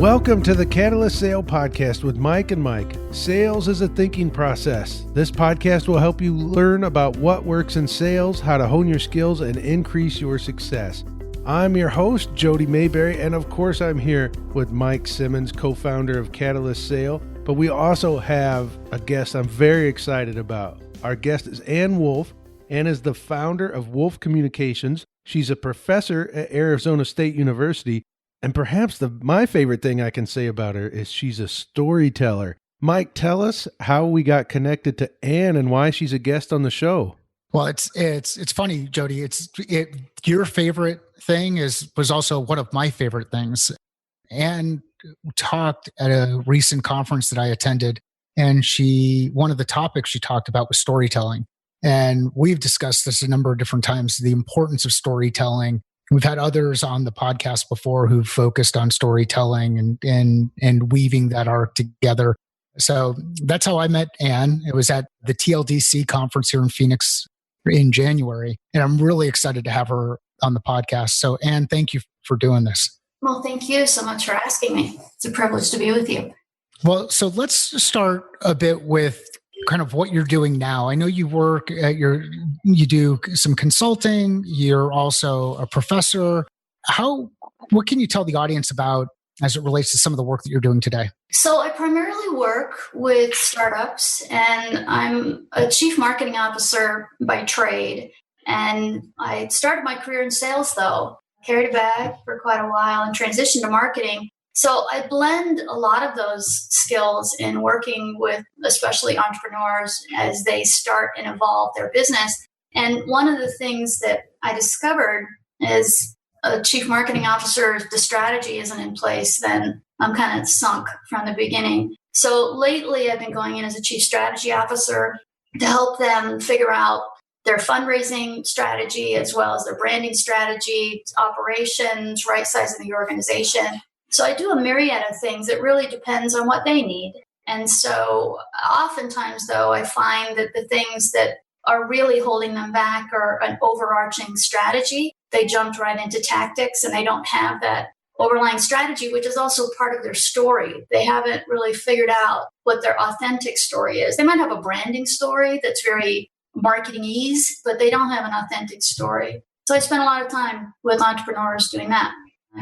Welcome to the Catalyst Sale Podcast with Mike and Mike. Sales is a thinking process. This podcast will help you learn about what works in sales, how to hone your skills, and increase your success. I'm your host, Jody Mayberry, and of course I'm here with Mike Simmons, co-founder of Catalyst Sale. But we also have a guest I'm very excited about. Our guest is Ann Wolf. Ann is the founder of Wolf Communications. She's a professor at Arizona State University. And perhaps my favorite thing I can say about her is she's a storyteller. Mike, tell us how we got connected to Ann and why she's a guest on the show. Well, it's funny, Jody. Your favorite thing was also one of my favorite things. Ann talked at a recent conference that I attended, and one of the topics she talked about was storytelling. And we've discussed this a number of different times, the importance of storytelling. We've had others on the podcast before who've focused on storytelling and weaving that arc together. So that's how I met Ann. It was at the TLDC conference here in Phoenix in January. And I'm really excited to have her on the podcast. So Ann, thank you for doing this. Well, thank you so much for asking me. It's a privilege to be with you. Well, so let's start a bit with kind of what you're doing now. I know you work at you do some consulting. You're also a professor. What can you tell the audience about as it relates to some of the work that you're doing today? So I primarily work with startups, and I'm a chief marketing officer by trade. And I started my career in sales, though. Carried a bag for quite a while and transitioned to marketing. So I blend a lot of those skills in working with especially entrepreneurs as they start and evolve their business. And one of the things that I discovered is a chief marketing officer, if the strategy isn't in place, then I'm kind of sunk from the beginning. So lately I've been going in as a chief strategy officer to help them figure out their fundraising strategy as well as their branding strategy, operations, right sizing the organization. So I do a myriad of things. It really depends on what they need. And so oftentimes, though, I find that the things that are really holding them back are an overarching strategy. They jumped right into tactics and they don't have that overlying strategy, which is also part of their story. They haven't really figured out what their authentic story is. They might have a branding story that's very marketing-ease, but they don't have an authentic story. So I spend a lot of time with entrepreneurs doing that.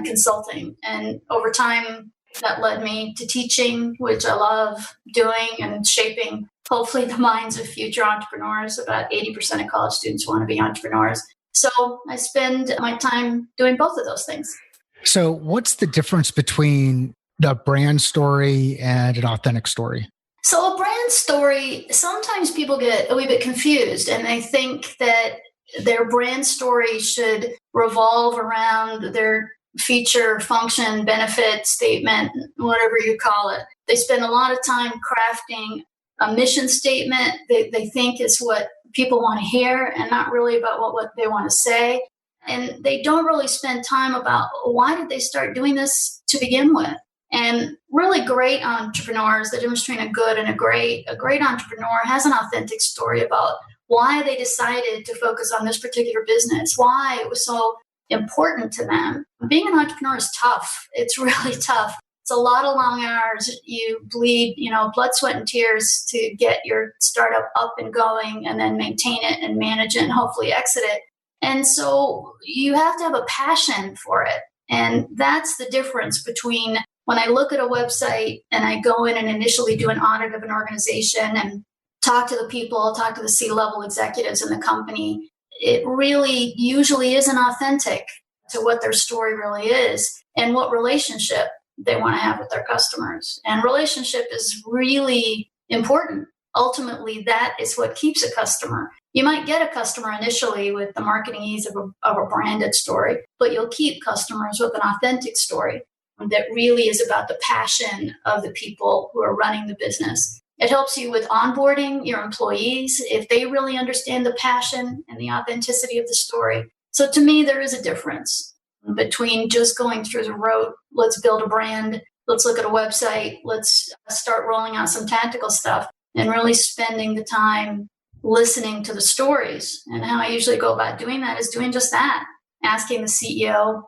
Consulting. And over time, that led me to teaching, which I love doing and shaping, hopefully, the minds of future entrepreneurs. About 80% of college students want to be entrepreneurs. So I spend my time doing both of those things. So what's the difference between a brand story and an authentic story? So a brand story, sometimes people get a wee bit confused and they think that their brand story should revolve around their feature, function, benefit, statement, whatever you call it. They spend a lot of time crafting a mission statement that they think is what people want to hear and not really about what they want to say. And they don't really spend time about why did they start doing this to begin with. And really great entrepreneurs, the difference between a good and a great entrepreneur has an authentic story about why they decided to focus on this particular business, why it was so important to them. Being an entrepreneur is tough. It's really tough. It's a lot of long hours. You bleed, blood, sweat, and tears to get your startup up and going and then maintain it and manage it and hopefully exit it. And so you have to have a passion for it. And that's the difference between when I look at a website and I go in and initially do an audit of an organization and talk to the people, talk to the C-level executives in the company. It really usually isn't authentic to what their story really is and what relationship they want to have with their customers. And relationship is really important. Ultimately, that is what keeps a customer. You might get a customer initially with the marketing ease of a branded story, but you'll keep customers with an authentic story that really is about the passion of the people who are running the business. It helps you with onboarding your employees if they really understand the passion and the authenticity of the story. So to me, there is a difference between just going through the road. Let's build a brand. Let's look at a website. Let's start rolling out some tactical stuff and really spending the time listening to the stories. And how I usually go about doing that is doing just that, asking the CEO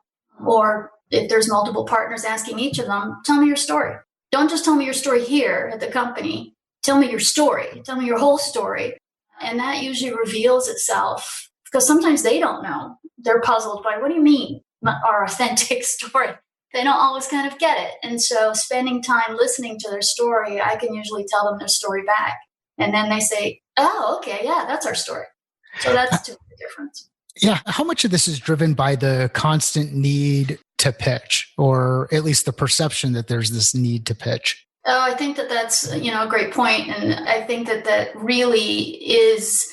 or if there's multiple partners, asking each of them, tell me your story. Don't just tell me your story here at the company. Tell me your story. Tell me your whole story. And that usually reveals itself because sometimes they don't know. They're puzzled by, what do you mean, our authentic story? They don't always kind of get it. And so spending time listening to their story, I can usually tell them their story back. And then they say, oh, okay, yeah, that's our story. So that's the difference. Yeah. How much of this is driven by the constant need to pitch, or at least the perception that there's this need to pitch? Oh, I think that's, a great point. And I think that really is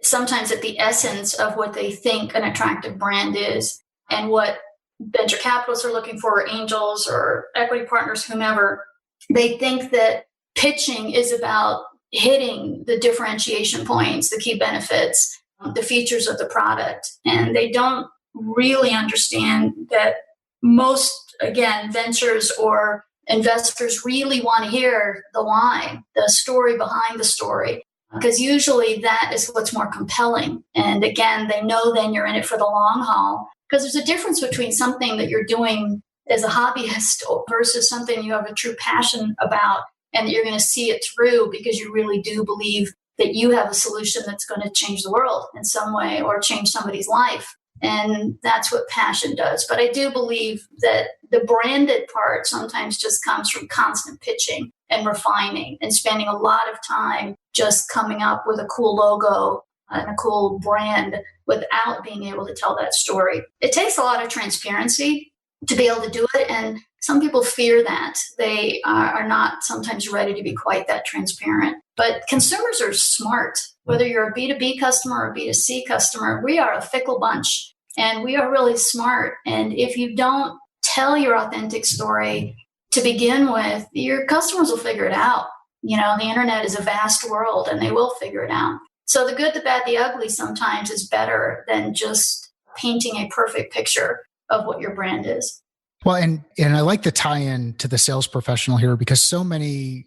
sometimes at the essence of what they think an attractive brand is and what venture capitalists are looking for, or angels or equity partners, whomever. They think that pitching is about hitting the differentiation points, the key benefits, the features of the product. And they don't really understand that most, again, ventures or investors really want to hear the why, the story behind the story, because usually that is what's more compelling. And again, they know then you're in it for the long haul, because there's a difference between something that you're doing as a hobbyist versus something you have a true passion about and that you're going to see it through because you really do believe that you have a solution that's going to change the world in some way or change somebody's life. And that's what passion does. But I do believe that the branded part sometimes just comes from constant pitching and refining and spending a lot of time just coming up with a cool logo and a cool brand without being able to tell that story. It takes a lot of transparency to be able to do it. And some people fear that. They are not sometimes ready to be quite that transparent. But consumers are smart. Whether you're a B2B customer or a B2C customer, we are a fickle bunch and we are really smart. And if you don't tell your authentic story to begin with, your customers will figure it out. The internet is a vast world and they will figure it out. So the good, the bad, the ugly sometimes is better than just painting a perfect picture of what your brand is. Well, and I like the tie-in to the sales professional here, because so many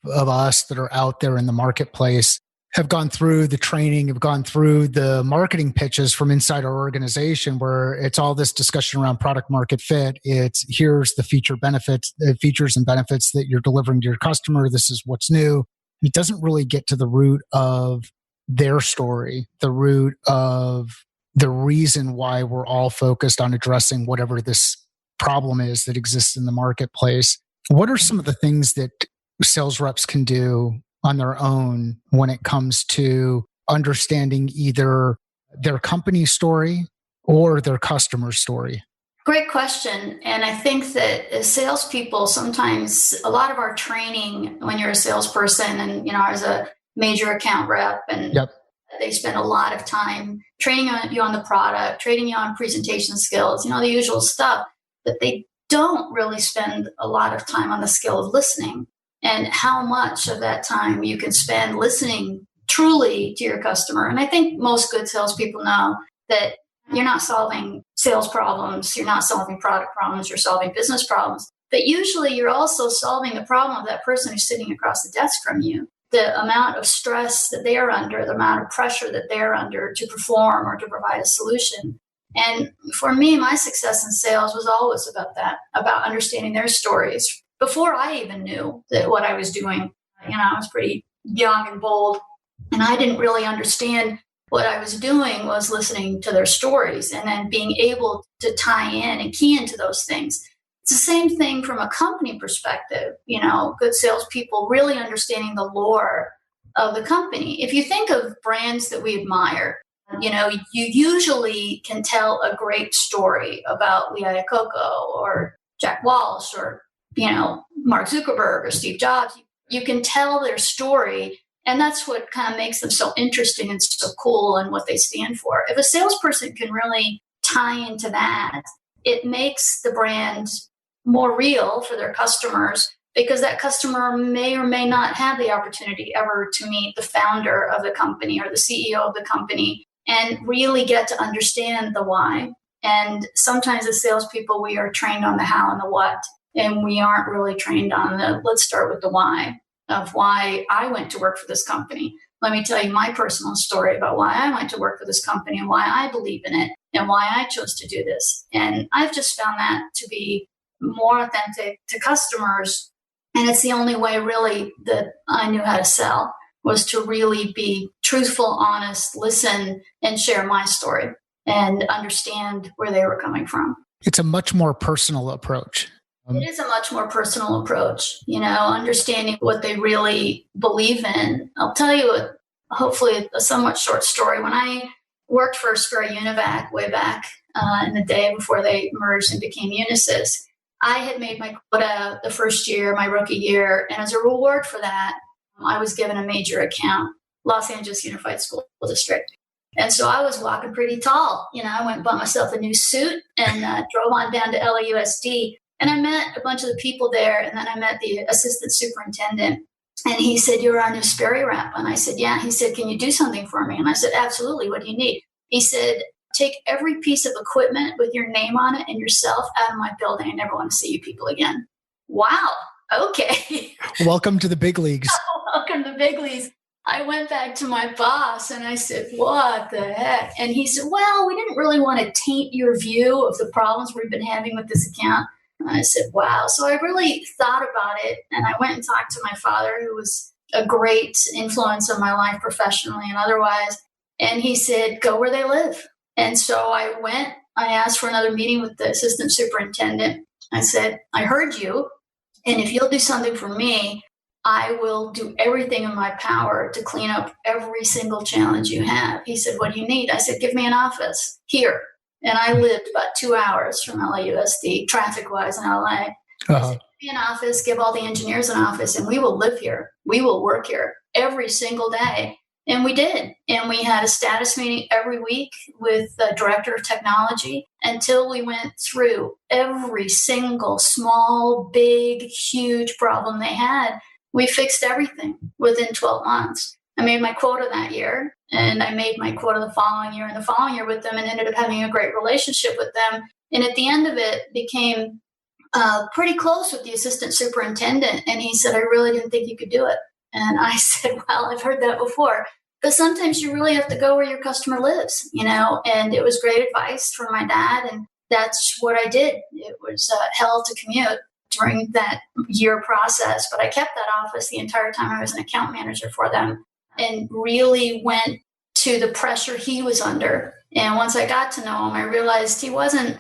of us that are out there in the marketplace have gone through the training, have gone through the marketing pitches from inside our organization, where it's all this discussion around product market fit. It's here's the features and benefits that you're delivering to your customer. This is what's new. It doesn't really get to the root of their story, the root of the reason why we're all focused on addressing whatever this problem is that exists in the marketplace. What are some of the things that sales reps can do on their own when it comes to understanding either their company story or their customer story? Great question. And I think that as salespeople, sometimes a lot of our training when you're a salesperson and, as a major account rep, and they spend a lot of time training you on the product, training you on presentation skills, the usual stuff, but they don't really spend a lot of time on the skill of listening and how much of that time you can spend listening truly to your customer. And I think most good salespeople know that you're not solving sales problems, you're not solving product problems, you're solving business problems. But usually you're also solving the problem of that person who's sitting across the desk from you. The amount of stress that they're under, the amount of pressure that they're under to perform or to provide a solution. And for me, my success in sales was always about that, about understanding their stories. Before I even knew that what I was doing, I was pretty young and bold, and I didn't really understand what I was doing was listening to their stories and then being able to tie in and key into those things. It's the same thing from a company perspective. Good salespeople really understanding the lore of the company. If you think of brands that we admire, you usually can tell a great story about Lee Iacocca or Jack Walsh or, Mark Zuckerberg or Steve Jobs. You can tell their story, and that's what kind of makes them so interesting and so cool and what they stand for. If a salesperson can really tie into that, it makes the brand more real for their customers, because that customer may or may not have the opportunity ever to meet the founder of the company or the CEO of the company and really get to understand the why. And sometimes as salespeople, we are trained on the how and the what, and we aren't really trained on let's start with the why of why I went to work for this company. Let me tell you my personal story about why I went to work for this company and why I believe in it and why I chose to do this. And I've just found that to be more authentic to customers. And it's the only way really that I knew how to sell, was to really be truthful, honest, listen, and share my story and understand where they were coming from. It's a much more personal approach. It is a much more personal approach, understanding what they really believe in. I'll tell you hopefully a somewhat short story. When I worked for Sperry Univac way back in the day before they merged and became Unisys, I had made my quota the first year, my rookie year, and as a reward for that, I was given a major account, Los Angeles Unified School District. And so I was walking pretty tall. I went and bought myself a new suit and drove on down to LAUSD. And I met a bunch of the people there, and then I met the assistant superintendent. And he said, "You're our new Sperry rep." And I said, "Yeah." He said, "Can you do something for me?" And I said, "Absolutely. What do you need?" He said, "Take every piece of equipment with your name on it and yourself out of my building. I never want to see you people again." Wow. Okay. Welcome to the big leagues. Welcome to the big leagues. I went back to my boss and I said, "What the heck?" And he said, "Well, we didn't really want to taint your view of the problems we've been having with this account." And I said, "Wow." So I really thought about it, and I went and talked to my father, who was a great influence on my life professionally and otherwise. And he said, "Go where they live." And so I went, I asked for another meeting with the assistant superintendent. I said, "I heard you, and if you'll do something for me, I will do everything in my power to clean up every single challenge you have." He said, "What do you need?" I said, "Give me an office here." And I lived about 2 hours from LAUSD, traffic-wise in LA. I said, "Give me an office, give all the engineers an office, and we will live here. We will work here every single day." And we did. And we had a status meeting every week with the director of technology until we went through every single small, big, huge problem they had. We fixed everything within 12 months. I made my quota that year, and I made my quota the following year and the following year with them, and ended up having a great relationship with them. And at the end of it, became pretty close with the assistant superintendent. And he said, "I really didn't think you could do it." And I said, "Well, I've heard that before. But sometimes you really have to go where your customer lives, and it was great advice from my dad. And that's what I did. It was hell to commute during that year process, but I kept that office the entire time I was an account manager for them, and really went to the pressure he was under. And once I got to know him, I realized he wasn't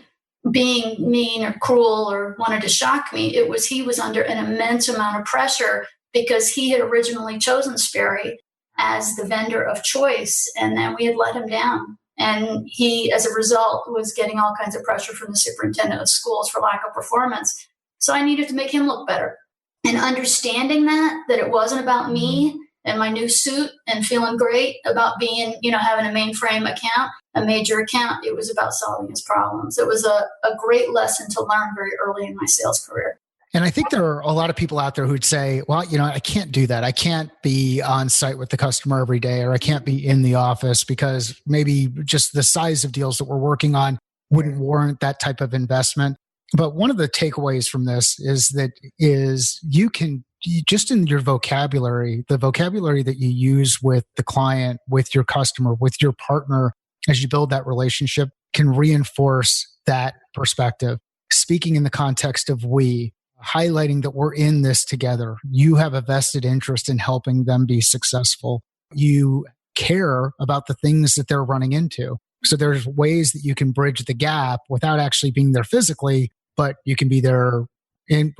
being mean or cruel or wanted to shock me. It was he was under an immense amount of pressure because he had originally chosen Sperry as the vendor of choice, and then we had let him down. And he, as a result, was getting all kinds of pressure from the superintendent of schools for lack of performance. So I needed to make him look better. And understanding that it wasn't about me and my new suit and feeling great about being, having a mainframe account, a major account, it was about solving his problems. It was a great lesson to learn very early in my sales career. And I think there are a lot of people out there who'd say, "Well, I can't do that. I can't be on site with the customer every day, or I can't be in the office because maybe just the size of deals that we're working on wouldn't warrant that type of investment." But one of the takeaways from this is you can just in your vocabulary, the vocabulary that you use with the client, with your customer, with your partner, as you build that relationship, can reinforce that perspective. Speaking in the context of we, highlighting that we're in this together. You have a vested interest in helping them be successful. You care about the things that they're running into. So there's ways that you can bridge the gap without actually being there physically, but you can be there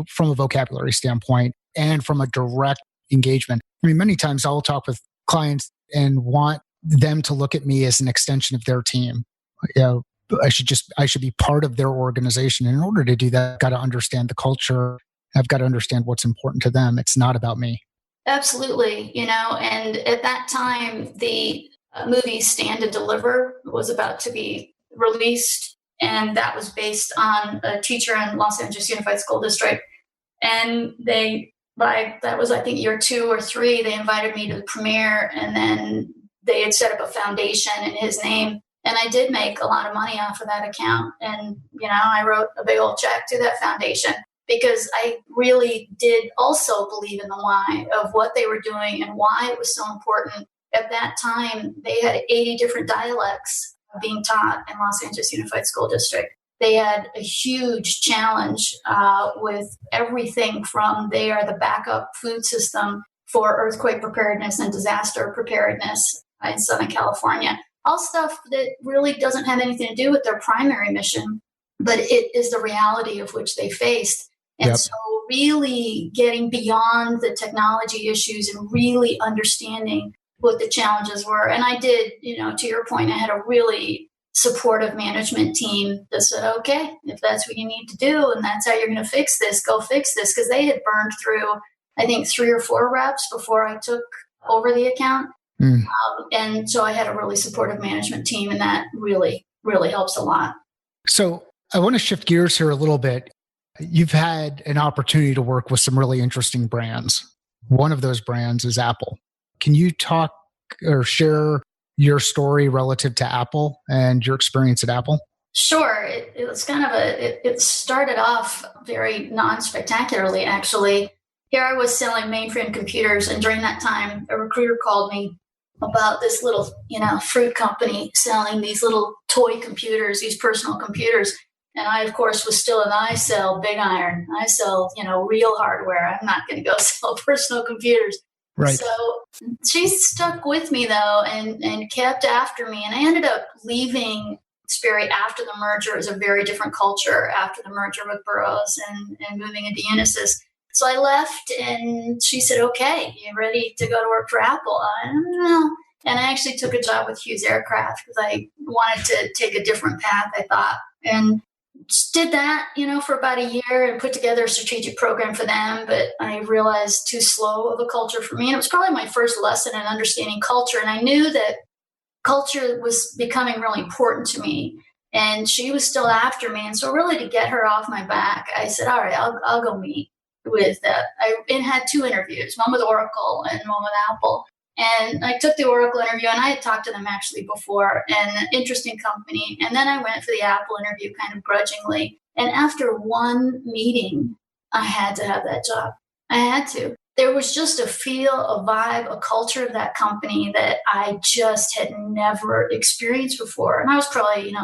from a vocabulary standpoint and from a direct engagement. I mean, many times I'll talk with clients and want them to look at me as an extension of their team. I should be part of their organization. And in order to do that, I've got to understand the culture. I've got to understand what's important to them. It's not about me. Absolutely. And at that time, the movie Stand and Deliver was about to be released. And that was based on a teacher in Los Angeles Unified School District. And that was, I think, year 2 or 3, they invited me to the premiere, and then they had set up a foundation in his name. And I did make a lot of money off of that account. And, I wrote a big old check to that foundation because I really did also believe in the why of what they were doing and why it was so important. At that time, they had 80 different dialects being taught in Los Angeles Unified School District. They had a huge challenge with everything from they are the backup food system for earthquake preparedness and disaster preparedness in Southern California. All stuff that really doesn't have anything to do with their primary mission, but it is the reality of which they faced. And so really getting beyond the technology issues and really understanding what the challenges were. And I did, to your point, I had a really supportive management team that said, okay, if that's what you need to do and that's how you're going to fix this, go fix this. Because they had burned through, I think, 3 or 4 reps before I took over the account. And so I had a really supportive management team, and that really, really helps a lot. So I want to shift gears here a little bit. You've had an opportunity to work with some really interesting brands. One of those brands is Apple. Can you talk or share your story relative to Apple and your experience at Apple? Sure. It was kind of it started off very non-spectacularly, actually. Here I was selling mainframe computers, and during that time, a recruiter called me about this little, fruit company selling these little toy computers, these personal computers. And I, of course, was still I sell big iron. I sell, real hardware. I'm not going to go sell personal computers. Right. So she stuck with me, though, and kept after me. And I ended up leaving Sperry after the merger. It was a very different culture after the merger with Burroughs and moving into Unisys. So I left, and she said, okay, you ready to go to work for Apple? I don't know. And I actually took a job with Hughes Aircraft because I wanted to take a different path, I thought. And did that, for about a year and put together a strategic program for them. But I realized too slow of a culture for me. And it was probably my first lesson in understanding culture. And I knew that culture was becoming really important to me. And she was still after me. And so really to get her off my back, I said, all right, I'll go meet with I had 2 interviews, one with Oracle and one with Apple. And I took the Oracle interview, and I had talked to them actually before, and an interesting company. And then I went for the Apple interview kind of grudgingly. And after one meeting, I had to have that job. I had to. There was just a feel, a vibe, a culture of that company that I just had never experienced before. And I was probably,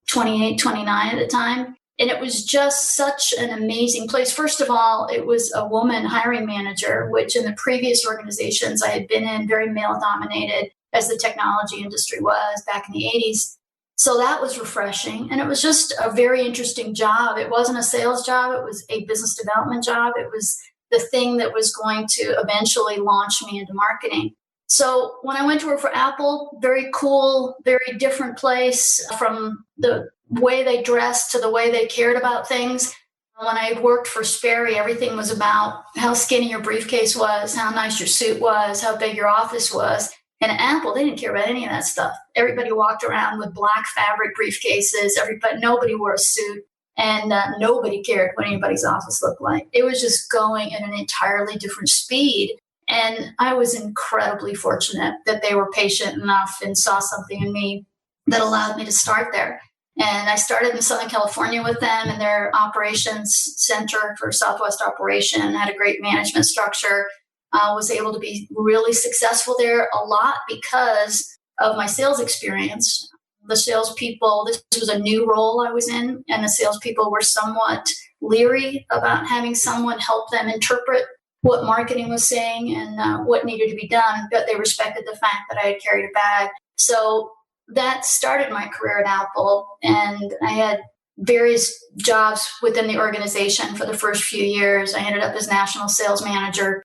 28, 29 at the time. And it was just such an amazing place. First of all, it was a woman hiring manager, which in the previous organizations I had been in, very male-dominated, as the technology industry was back in the 80s. So that was refreshing. And it was just a very interesting job. It wasn't a sales job. It was a business development job. It was the thing that was going to eventually launch me into marketing. So when I went to work for Apple, very cool, very different place, from the way they dressed to the way they cared about things. When I worked for Sperry, everything was about how skinny your briefcase was, how nice your suit was, how big your office was. And at Apple, they didn't care about any of that stuff. Everybody walked around with black fabric briefcases. Nobody wore a suit, and nobody cared what anybody's office looked like. It was just going at an entirely different speed. And I was incredibly fortunate that they were patient enough and saw something in me that allowed me to start there. And I started in Southern California with them in their operations center for Southwest operation, had a great management structure, was able to be really successful there a lot because of my sales experience. The salespeople, this was a new role I was in, and the salespeople were somewhat leery about having someone help them interpret what marketing was saying and what needed to be done, but they respected the fact that I had carried a bag. So that started my career at Apple, and I had various jobs within the organization for the first few years. I ended up as national sales manager.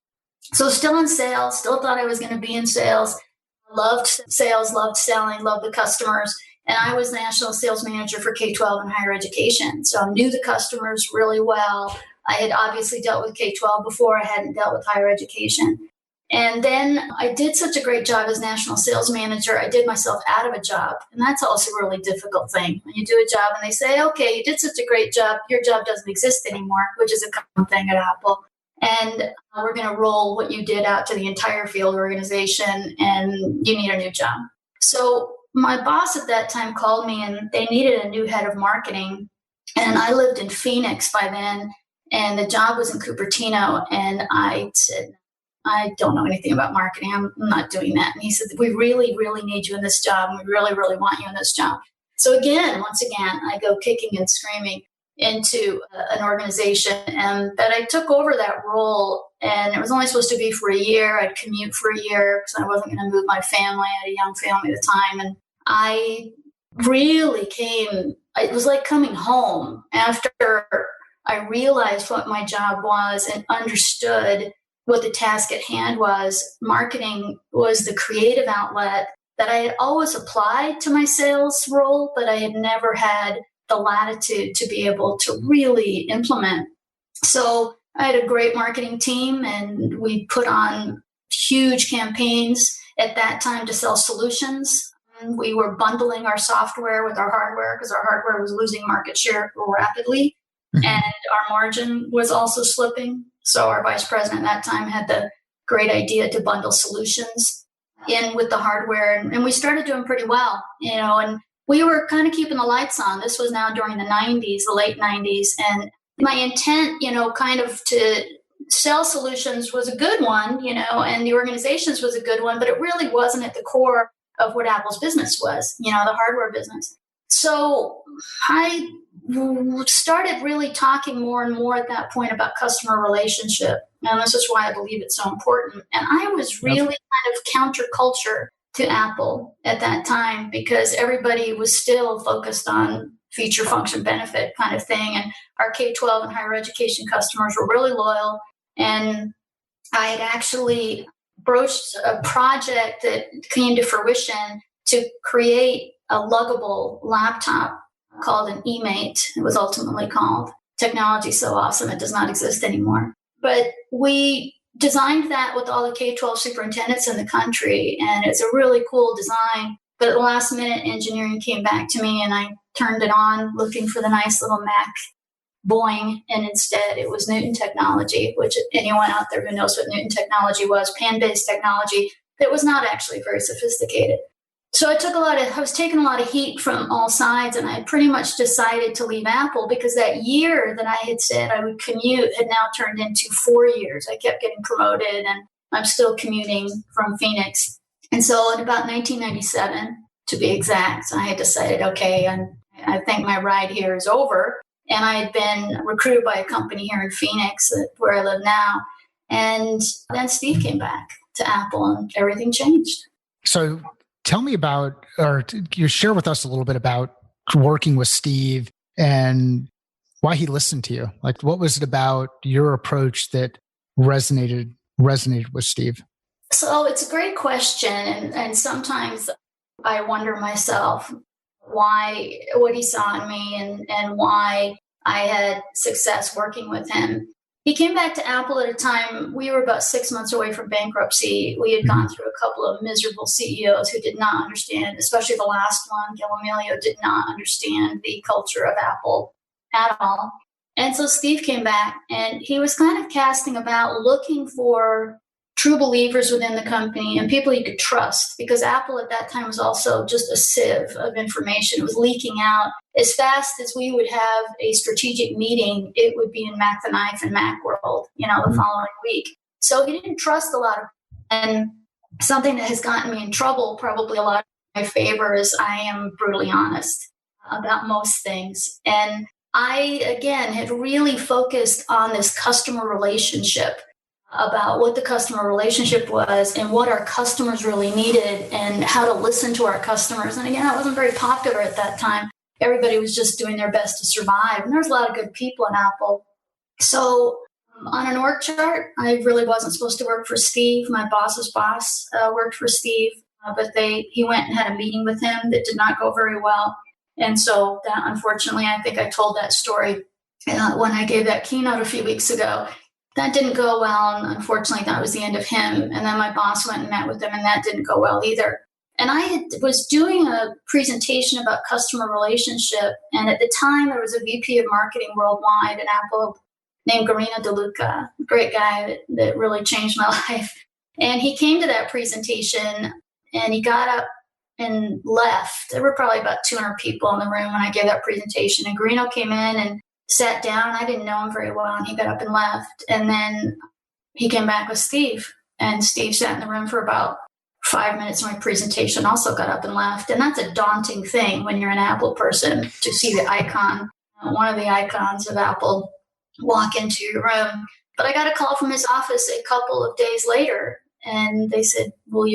So still in sales, still thought I was going to be in sales, loved sales, loved selling, loved the customers. And I was national sales manager for K-12 and higher education. So I knew the customers really well. I had obviously dealt with K-12 before. I hadn't dealt with higher education. And then I did such a great job as national sales manager, I did myself out of a job. And that's also a really difficult thing. When you do a job and they say, okay, you did such a great job, your job doesn't exist anymore, which is a common thing at Apple. And we're going to roll what you did out to the entire field organization, and you need a new job. So my boss at that time called me, and they needed a new head of marketing. And I lived in Phoenix by then, and the job was in Cupertino. And I said, I don't know anything about marketing. I'm not doing that. And he said, we really, really need you in this job. And we really, really want you in this job. So once again, I go kicking and screaming into an organization, and that I took over that role, and it was only supposed to be for a year. I'd commute for a year because I wasn't going to move my family. I had a young family at the time, and I really it was like coming home after I realized what my job was and understood what the task at hand was. Marketing was the creative outlet that I had always applied to my sales role, but I had never had the latitude to be able to really implement. So I had a great marketing team, and we put on huge campaigns at that time to sell solutions. We were bundling our software with our hardware because our hardware was losing market share rapidly, and our margin was also slipping. So our vice president at that time had the great idea to bundle solutions in with the hardware, and we started doing pretty well, and we were kind of keeping the lights on. This was now during the 90s, the late 90s, and my intent, kind of to sell solutions was a good one, and the organizations was a good one, but it really wasn't at the core of what Apple's business was, the hardware business. So I started really talking more and more at that point about customer relationship. And this is why I believe it's so important. And I was really kind of counterculture to Apple at that time because everybody was still focused on feature, function, benefit kind of thing. And our K-12 and higher education customers were really loyal. And I had actually broached a project that came to fruition to create a luggable laptop called an eMate. It was ultimately called. Technology so awesome, it does not exist anymore. But we designed that with all the K-12 superintendents in the country, and it's a really cool design. But at the last minute, engineering came back to me, and I turned it on looking for the nice little Mac boing, and instead it was Newton technology, which anyone out there who knows what Newton technology was, pan-based technology that was not actually very sophisticated. So I was taking a lot of heat from all sides, and I pretty much decided to leave Apple because that year that I had said I would commute had now turned into 4 years. I kept getting promoted, and I'm still commuting from Phoenix. And so in about 1997, to be exact, I had decided, okay, I think my ride here is over. And I had been recruited by a company here in Phoenix, where I live now. And then Steve came back to Apple, and everything changed. So tell me about, or you share with us a little bit about working with Steve and why he listened to you. Like, what was it about your approach that resonated with Steve? So it's a great question. And sometimes I wonder myself what he saw in me and why I had success working with him. He came back to Apple at a time, we were about 6 months away from bankruptcy. We had gone through a couple of miserable CEOs who did not understand, especially the last one, Gil Amelio, did not understand the culture of Apple at all. And so Steve came back, and he was kind of casting about, looking for true believers within the company and people you could trust, because Apple at that time was also just a sieve of information. It was leaking out. As fast as we would have a strategic meeting, it would be in Mac the Knife and Macworld, the following week. So he didn't trust a lot of, and something that has gotten me in trouble, probably a lot in my favor, is I am brutally honest about most things. And I, again, had really focused on this customer relationship, about what the customer relationship was and what our customers really needed and how to listen to our customers. And again, I wasn't very popular at that time. Everybody was just doing their best to survive. And there's a lot of good people in Apple. So on an org chart, I really wasn't supposed to work for Steve. My boss's boss worked for Steve, but he went and had a meeting with him that did not go very well. And so that, unfortunately, I think I told that story when I gave that keynote a few weeks ago. That didn't go well, and unfortunately, that was the end of him. And then my boss went and met with him, and that didn't go well either. And I was doing a presentation about customer relationship, and at the time, there was a VP of marketing worldwide at Apple named Garino DeLuca, great guy that really changed my life. And he came to that presentation, and he got up and left. There were probably about 200 people in the room when I gave that presentation, and Garino came in and sat down. I didn't know him very well, and he got up and left. And then he came back with Steve, and Steve sat in the room for about 5 minutes of my presentation, also got up and left. And that's a daunting thing when you're an Apple person to see the icon, one of the icons of Apple, walk into your room. But I got a call from his office a couple of days later, and they said, do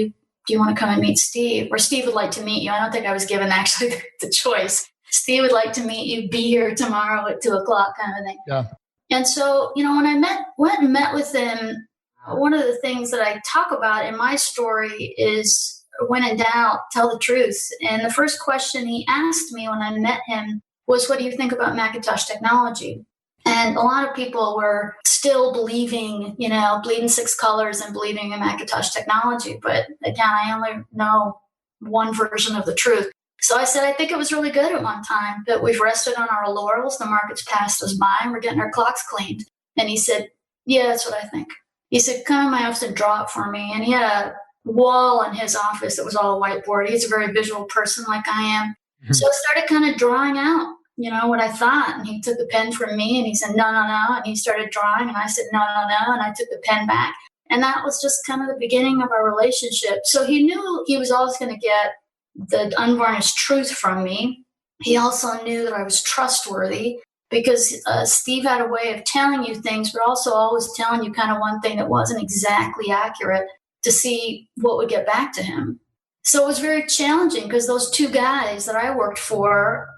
you want to come and meet Steve? Or Steve would like to meet you. I don't think I was given actually the choice. Steve would like to meet you, be here tomorrow at 2:00 kind of thing. Yeah. And so, when I went and met with him, one of the things that I talk about in my story is when in doubt, tell the truth. And the first question he asked me when I met him was, what do you think about Macintosh technology? And a lot of people were still believing, bleeding six colors and believing in Macintosh technology. But again, I only know one version of the truth. So I said, I think it was really good at one time, but we've rested on our laurels. The market's passed us by and we're getting our clocks cleaned. And he said, yeah, that's what I think. He said, come to my office and draw it for me. And he had a wall in his office that was all whiteboard. He's a very visual person like I am. Mm-hmm. So I started kind of drawing out, what I thought. And he took the pen from me and he said, no. And he started drawing and I said, no. And I took the pen back. And that was just kind of the beginning of our relationship. So he knew he was always going to get the unvarnished truth from me. He also knew that I was trustworthy because Steve had a way of telling you things, but also always telling you kind of one thing that wasn't exactly accurate to see what would get back to him. So it was very challenging because those two guys that I worked for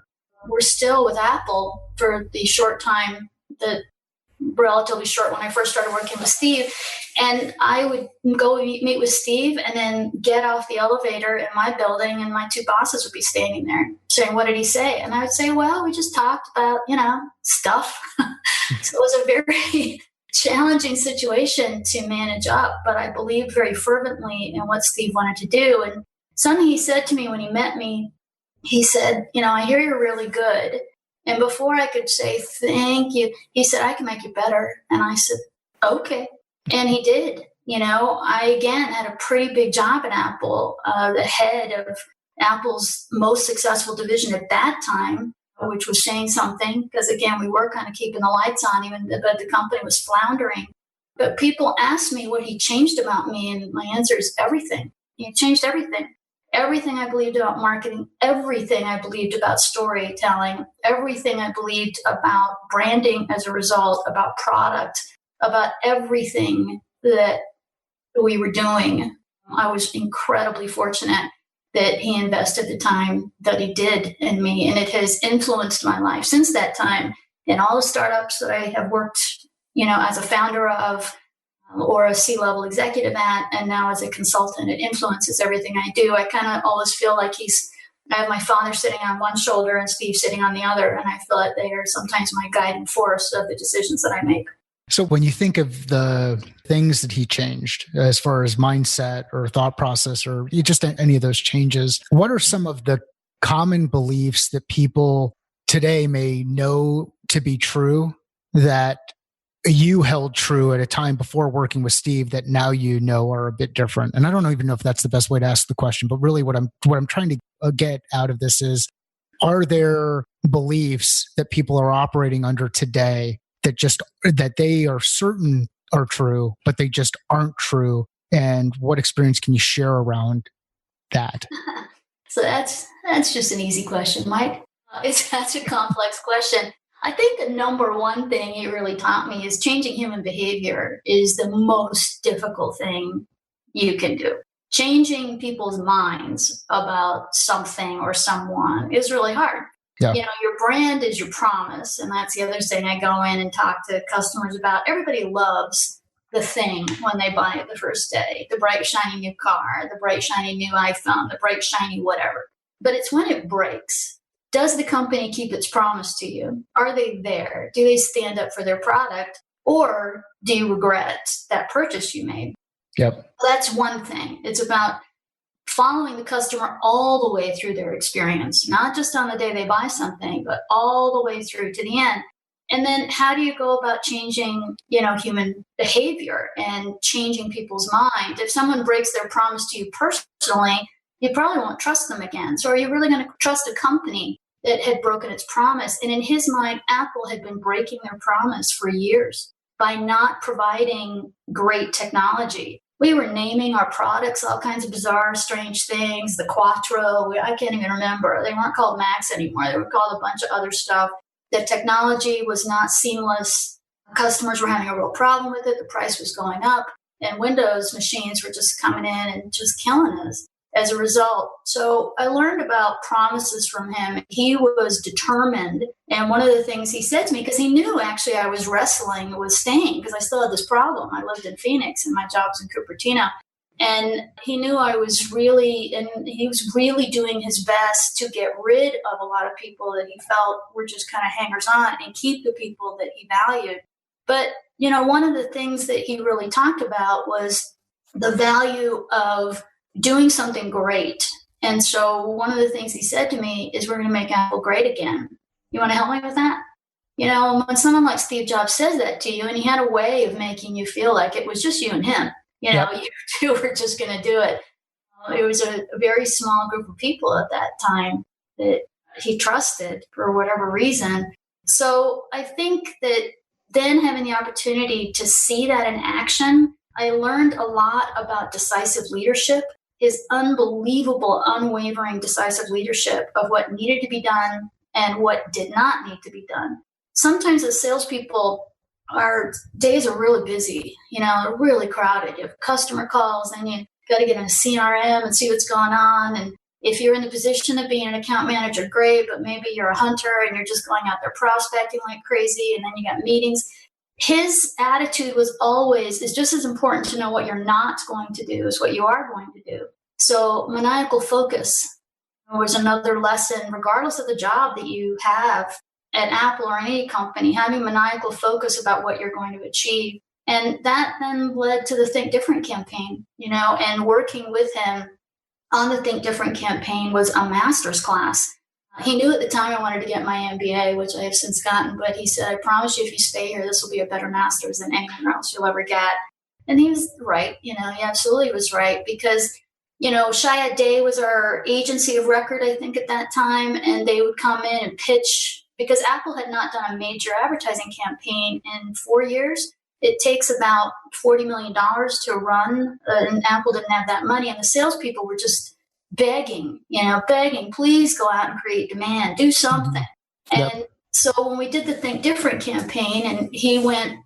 were still with Apple for the short time, that relatively short when I first started working with Steve. And I would go meet with Steve and then get off the elevator in my building and my two bosses would be standing there saying, what did he say? And I would say, well, we just talked about, stuff. So it was a very challenging situation to manage up, but I believed very fervently in what Steve wanted to do. And something he said to me when he met me, he said, I hear you're really good. And before I could say thank you, he said, I can make you better. And I said, okay. And he did. I, again, had a pretty big job at Apple, the head of Apple's most successful division at that time, which was saying something because, again, we were kind of keeping the lights on, but the company was floundering. But people asked me what he changed about me, and my answer is everything. He changed everything. Everything I believed about marketing, everything I believed about storytelling, everything I believed about branding as a result, about product, about everything that we were doing. I was incredibly fortunate that he invested the time that he did in me, and it has influenced my life since that time in all the startups that I have worked, as a founder of or a C-level executive at, and now as a consultant. It influences everything I do. I kind of always feel like I have my father sitting on one shoulder and Steve sitting on the other, and I feel like they are sometimes my guiding force of the decisions that I make. So when you think of the things that he changed as far as mindset or thought process or just any of those changes, what are some of the common beliefs that people today may know to be true that you held true at a time before working with Steve that now are a bit different? And I don't even know if that's the best way to ask the question, but really what I'm trying to get out of this is, are there beliefs that people are operating under today that they are certain are true, but they just aren't true? And what experience can you share around that? So that's just an easy question, Mike. It's such a complex question. I think the number one thing he really taught me is changing human behavior is the most difficult thing you can do. Changing people's minds about something or someone is really hard. Yeah. Your brand is your promise. And that's the other thing I go in and talk to customers about. Everybody loves the thing when they buy it the first day, the bright, shiny new car, the bright, shiny new iPhone, the bright, shiny whatever. But it's when it breaks. Does the company keep its promise to you? Are they there? Do they stand up for their product? Or do you regret that purchase you made? Yep. That's one thing. It's about following the customer all the way through their experience, not just on the day they buy something, but all the way through to the end. And then how do you go about changing, human behavior and changing people's mind? If someone breaks their promise to you personally, you probably won't trust them again. So are you really going to trust a company that had broken its promise? And in his mind, Apple had been breaking their promise for years by not providing great technology. we were naming our products all kinds of bizarre, strange things. The Quattro, I can't even remember. They weren't called Macs anymore. They were called a bunch of other stuff. The technology was not seamless. Customers were having a real problem with it. The price was going up, and Windows machines were just coming in and just killing us as a result. So I learned about promises from him. He was determined. And one of the things he said to me, because he knew actually I was wrestling with staying, because I still had this problem. I lived in Phoenix and my job was in Cupertino. And he knew I was really, and he was really doing his best to get rid of a lot of people that he felt were just kind of hangers on and keep the people that he valued. But, one of the things that he really talked about was the value of doing something great. And so one of the things he said to me is, we're going to make Apple great again. You want to help me with that? When someone like Steve Jobs says that to you, and he had a way of making you feel like it was just you and him, Yep. you two were just going to do it. It was a very small group of people at that time that he trusted for whatever reason. So I think that then having the opportunity to see that in action, I learned a lot about decisive leadership, his unbelievable, unwavering decisive leadership of what needed to be done and what did not need to be done. Sometimes as salespeople, our days are really busy, really crowded. You have customer calls, and you got to get in a CRM and see what's going on. And if you're in the position of being an account manager, great, but maybe you're a hunter and you're just going out there prospecting like crazy, and then you got meetings. His attitude was always, it's just as important to know what you're not going to do as what you are going to do. So maniacal focus was another lesson, regardless of the job that you have at Apple or any company, having maniacal focus about what you're going to achieve. And that then led to the Think Different campaign, and working with him on the Think Different campaign was a master's class. He knew at the time I wanted to get my MBA, which I have since gotten, but he said, I promise you, if you stay here, this will be a better master's than anywhere else you'll ever get. And he was right. He absolutely was right, because, Shayad Day was our agency of record, I think, at that time. And they would come in and pitch, because Apple had not done a major advertising campaign in 4 years. It takes about $40 million to run, and Apple didn't have that money. And the salespeople were just begging, please go out and create demand, do something. Yep. And so when we did the Think Different campaign, and he went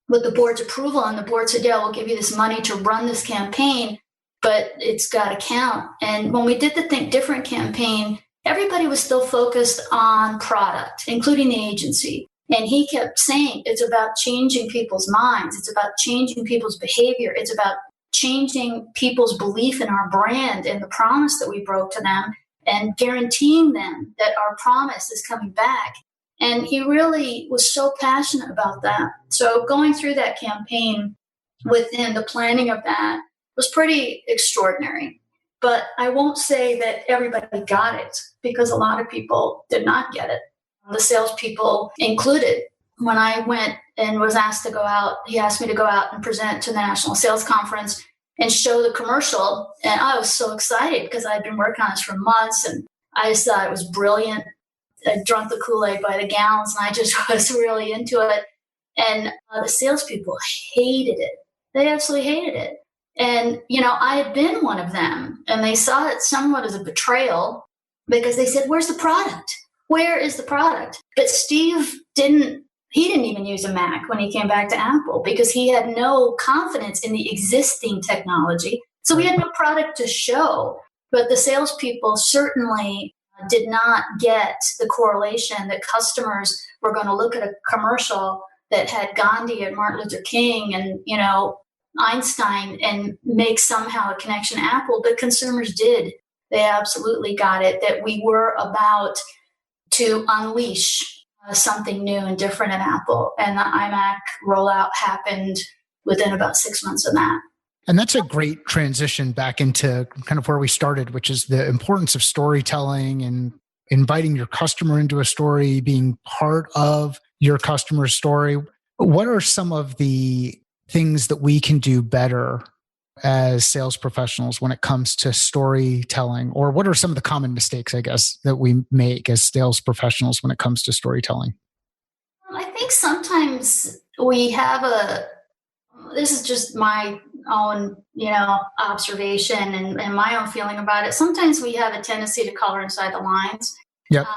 with the board's approval, and the board said, yeah, we'll give you this money to run this campaign, but it's got to count. And when we did the Think Different campaign, everybody was still focused on product, including the agency. And he kept saying, it's about changing people's minds. It's about changing people's behavior. It's about changing people's belief in our brand and the promise that we broke to them, and guaranteeing them that our promise is coming back. And he really was so passionate about that. So going through that campaign with him, the planning of that was pretty extraordinary. But I won't say that everybody got it, because a lot of people did not get it. The salespeople included. When I went and was asked to go out, he asked me to go out and present to the National Sales Conference and show the commercial. And I was so excited, because I'd been working on this for months, and I just thought it was brilliant. I drunk the Kool-Aid by the gallons, and I just was really into it. And the salespeople hated it. They absolutely hated it. And, I had been one of them, and they saw it somewhat as a betrayal, because they said, where's the product? Where is the product? But Steve didn't even use a Mac when he came back to Apple, because he had no confidence in the existing technology. So we had no product to show. But the salespeople certainly did not get the correlation that customers were going to look at a commercial that had Gandhi and Martin Luther King and, Einstein, and make somehow a connection to Apple. But consumers did. They absolutely got it, that we were about to unleash something new and different in Apple. And the iMac rollout happened within about 6 months of that. And that's a great transition back into kind of where we started, which is the importance of storytelling and inviting your customer into a story, being part of your customer's story. What are some of the things that we can do better as sales professionals when it comes to storytelling? Or what are some of the common mistakes, I guess, that we make as sales professionals when it comes to storytelling? I think sometimes we have this is just my own, observation and my own feeling about it. Sometimes we have a tendency to color inside the lines. Yep.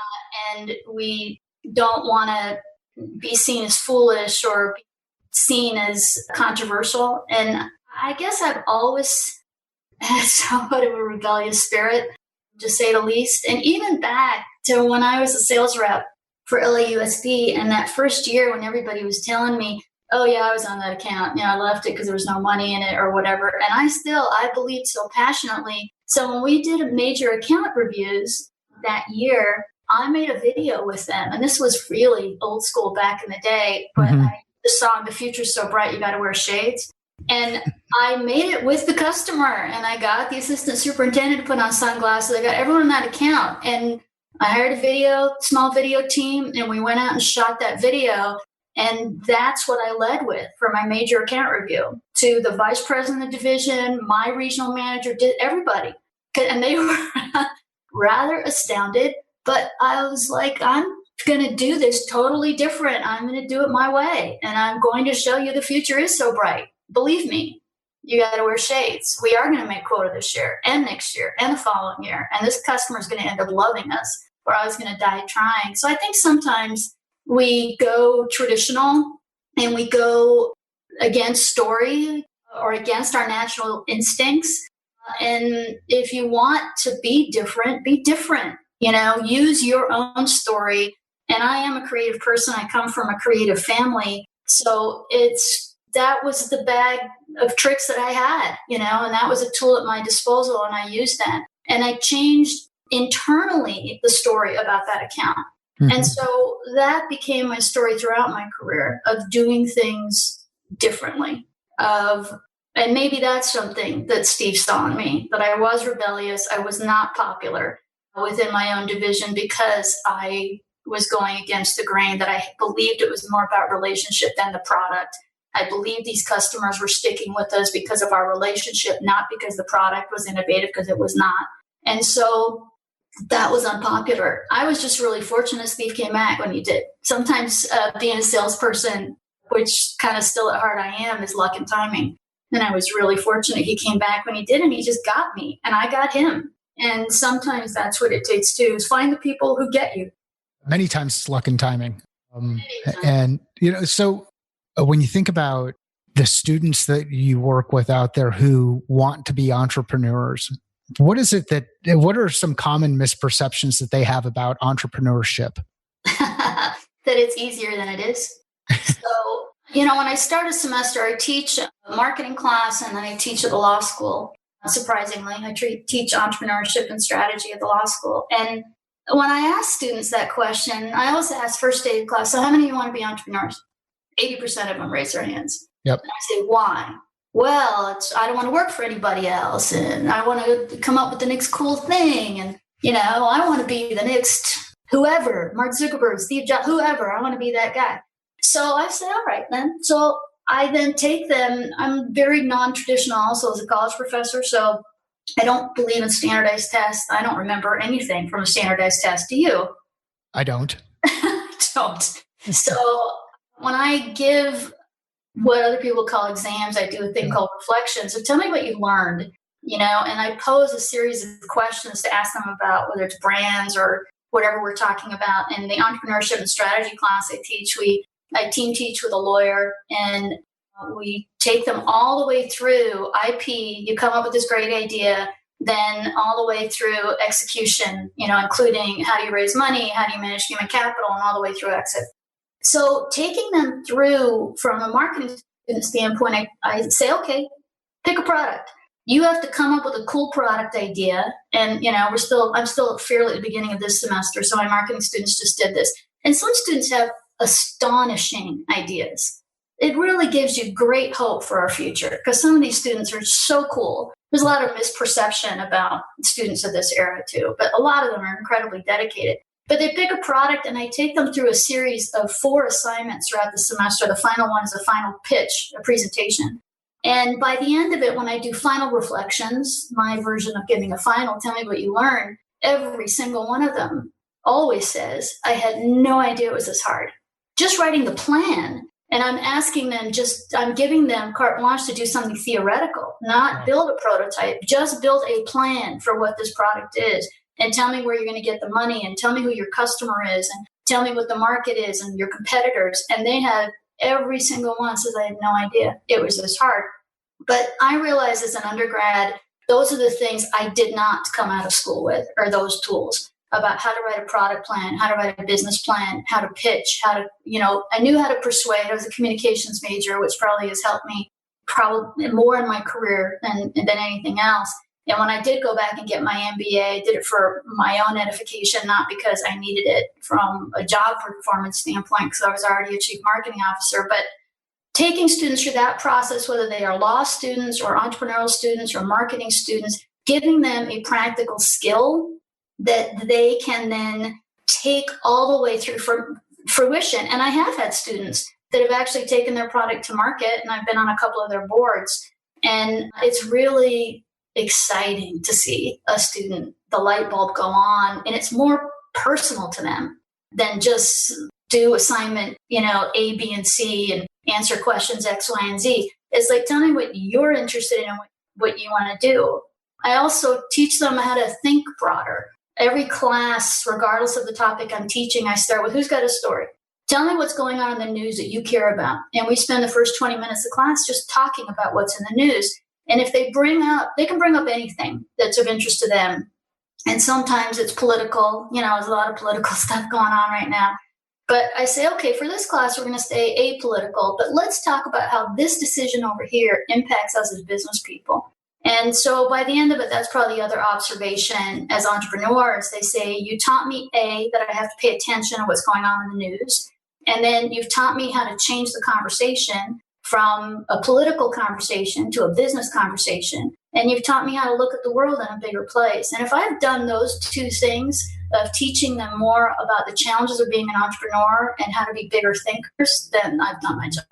And we don't want to be seen as foolish or seen as controversial. And I guess I've always had somewhat of a rebellious spirit, to say the least. And even back to when I was a sales rep for LAUSD, and that first year when everybody was telling me, oh yeah, I was on that account, I left it because there was no money in it or whatever. And I believed so passionately. So when we did major account reviews that year, I made a video with them. And this was really old school back in the day, but the song, The Future's So Bright, You Gotta Wear Shades. And I made it with the customer, and I got the assistant superintendent to put on sunglasses. I got everyone on that account, and I hired a small video team, and we went out and shot that video. And that's what I led with for my major account review to the vice president of the division, my regional manager, did everybody. And they were rather astounded, but I was like, I'm going to do this totally different. I'm going to do it my way. And I'm going to show you the future is so bright. Believe me, you got to wear shades. We are going to make quota this year and next year and the following year. And this customer is going to end up loving us, or I was going to die trying. So I think sometimes we go traditional and we go against story or against our natural instincts. And if you want to be different, be different. Use your own story. And I am a creative person. I come from a creative family. So that was the bag of tricks that I had, and that was a tool at my disposal, and I used that. And I changed internally the story about that account. And so that became my story throughout my career of doing things differently. And maybe that's something that Steve saw in me, that I was rebellious. I was not popular within my own division because I was going against the grain, that I believed it was more about relationship than the product. I believe these customers were sticking with us because of our relationship, not because the product was innovative, because it was not. And so that was unpopular. I was just really fortunate Steve came back when he did. Sometimes being a salesperson, which kind of still at heart I am, is luck and timing. And I was really fortunate he came back when he did, and he just got me, and I got him. And sometimes that's what it takes too, is find the people who get you. Many times it's luck and timing. And, so when you think about the students that you work with out there who want to be entrepreneurs, what are some common misperceptions that they have about entrepreneurship? That it's easier than it is. So, when I start a semester, I teach a marketing class and then I teach at the law school. Surprisingly, I teach entrepreneurship and strategy at the law school. And when I ask students that question, I always ask first day of class, so how many of you want to be entrepreneurs? 80% of them raise their hands. Yep. And I say, why? Well, I don't want to work for anybody else, and I want to come up with the next cool thing, and I want to be the next whoever, Mark Zuckerberg, Steve Jobs, whoever. I want to be that guy. So I said, all right then. So I then take them. I'm very non-traditional also as a college professor, so I don't believe in standardized tests. I don't remember anything from a standardized test. Do you? I don't. I don't. So when I give what other people call exams, I do a thing called reflection. So tell me what you learned, and I pose a series of questions to ask them about whether it's brands or whatever we're talking about. In the entrepreneurship and strategy class I teach, I team teach with a lawyer, and we take them all the way through IP. You come up with this great idea, then all the way through execution, including how do you raise money, how do you manage human capital, and all the way through exit. So taking them through from a marketing standpoint, I say, okay, pick a product. You have to come up with a cool product idea. And, I'm still fairly at the beginning of this semester. So my marketing students just did this. And some students have astonishing ideas. It really gives you great hope for our future because some of these students are so cool. There's a lot of misperception about students of this era too, but a lot of them are incredibly dedicated. But they pick a product and I take them through a series of 4 assignments throughout the semester. The final one is a final pitch, a presentation. And by the end of it, when I do final reflections, my version of giving a final, tell me what you learned, every single one of them always says, I had no idea it was this hard. Just writing the plan And I'm asking them I'm giving them carte blanche to do something theoretical, not build a prototype, just build a plan for what this product is and tell me where you're going to get the money and tell me who your customer is and tell me what the market is and your competitors. And they had every single one says, I had no idea it was this hard. But I realized as an undergrad, those are the things I did not come out of school with, or those tools about how to write a product plan, how to write a business plan, how to pitch, how to, I knew how to persuade. I was a communications major, which probably has helped me probably more in my career than anything else. And when I did go back and get my MBA, I did it for my own edification, not because I needed it from a job performance standpoint, because I was already a chief marketing officer, but taking students through that process, whether they are law students or entrepreneurial students or marketing students, giving them a practical skill that they can then take all the way through for fruition. And I have had students that have actually taken their product to market, and I've been on a couple of their boards. And it's really exciting to see a student, the light bulb go on, and it's more personal to them than just do assignment, A, B, and C and answer questions X, Y, and Z. It's like, tell me what you're interested in and what you want to do. I also teach them how to think broader. Every class, regardless of the topic I'm teaching, I start with, who's got a story? Tell me what's going on in the news that you care about. And we spend the first 20 minutes of class just talking about what's in the news. And if they can bring up anything that's of interest to them. And sometimes it's political. There's a lot of political stuff going on right now. But I say, okay, for this class, we're going to stay apolitical, but let's talk about how this decision over here impacts us as business people. And so by the end of it, that's probably the other observation as entrepreneurs. They say, you taught me A, that I have to pay attention to what's going on in the news. And then you've taught me how to change the conversation from a political conversation to a business conversation. And you've taught me how to look at the world in a bigger place. And if I've done those two things of teaching them more about the challenges of being an entrepreneur and how to be bigger thinkers, then I've done my job.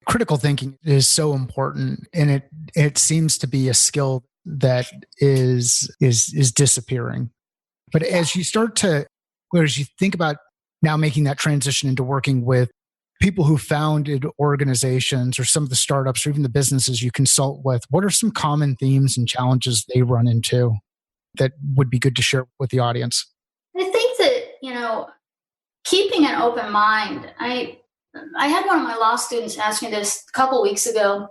Critical thinking is so important, and it seems to be a skill that is disappearing. But as you think about now making that transition into working with people who founded organizations or some of the startups or even the businesses you consult with, what are some common themes and challenges they run into that would be good to share with the audience? I think that, keeping an open mind, I had one of my law students ask me this a couple weeks ago